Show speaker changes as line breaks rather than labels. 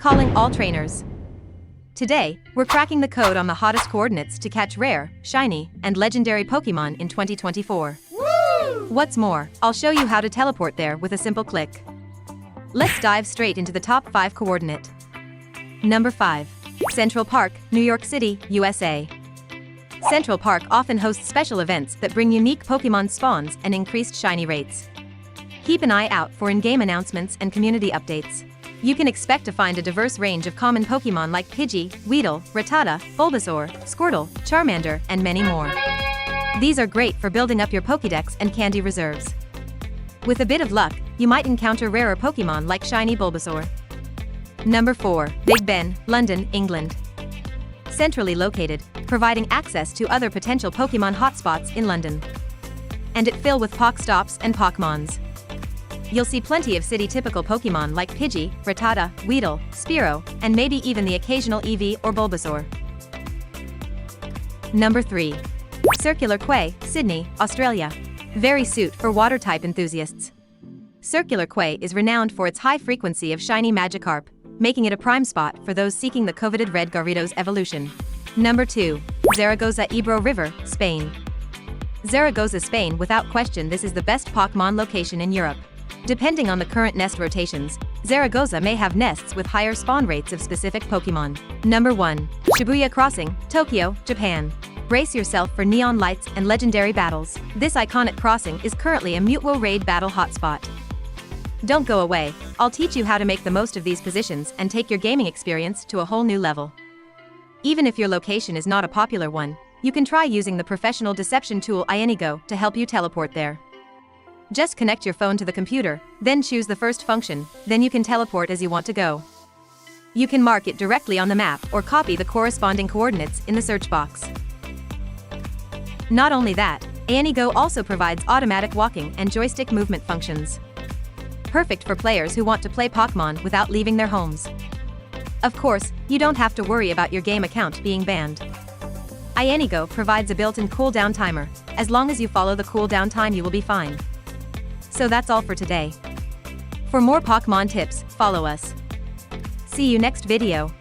Calling all trainers. Today, we're cracking the code on the hottest coordinates to catch rare, shiny, and legendary Pokémon in 2024.
Woo!
What's more, I'll show you how to teleport there with a simple click. Let's dive straight into the top 5 coordinate. Number 5. Central Park, New York City, USA. Central Park often hosts special events that bring unique Pokémon spawns and increased shiny rates. Keep an eye out for in-game announcements and community updates. You can expect to find a diverse range of common Pokémon like Pidgey, Weedle, Rattata, Bulbasaur, Squirtle, Charmander, and many more. These are great for building up your Pokédex and candy reserves. With a bit of luck, you might encounter rarer Pokémon like shiny Bulbasaur. Number 4. Big Ben, London, England. Centrally located, providing access to other potential Pokémon hotspots in London. And it filled with Pokestops and Pokémons. You'll see plenty of city-typical Pokémon like Pidgey, Rattata, Weedle, Spearow, and maybe even the occasional Eevee or Bulbasaur. Number 3. Circular Quay, Sydney, Australia. Very suit for water-type enthusiasts. Circular Quay is renowned for its high frequency of shiny Magikarp, making it a prime spot for those seeking the coveted red Gyarados evolution. Number 2. Zaragoza Ebro River, Spain. Zaragoza, Spain. Without question, this is the best Pokémon location in Europe. Depending on the current nest rotations, Zaragoza may have nests with higher spawn rates of specific Pokémon. Number 1. Shibuya Crossing, Tokyo, Japan. Brace yourself for neon lights and legendary battles. This iconic crossing is currently a Mewtwo raid battle hotspot. Don't go away, I'll teach you how to make the most of these positions and take your gaming experience to a whole new level. Even if your location is not a popular one, you can try using the professional deception tool iAnyGo to help you teleport there. Just connect your phone to the computer, then choose the first function, then you can teleport as you want to go. You can mark it directly on the map or copy the corresponding coordinates in the search box. Not only that, iAnyGo also provides automatic walking and joystick movement functions. Perfect for players who want to play Pokémon without leaving their homes. Of course, you don't have to worry about your game account being banned. iAnyGo provides a built-in cooldown timer. As long as you follow the cooldown time, you will be fine. So that's all for today. For more Pokémon tips, follow us. See you next video.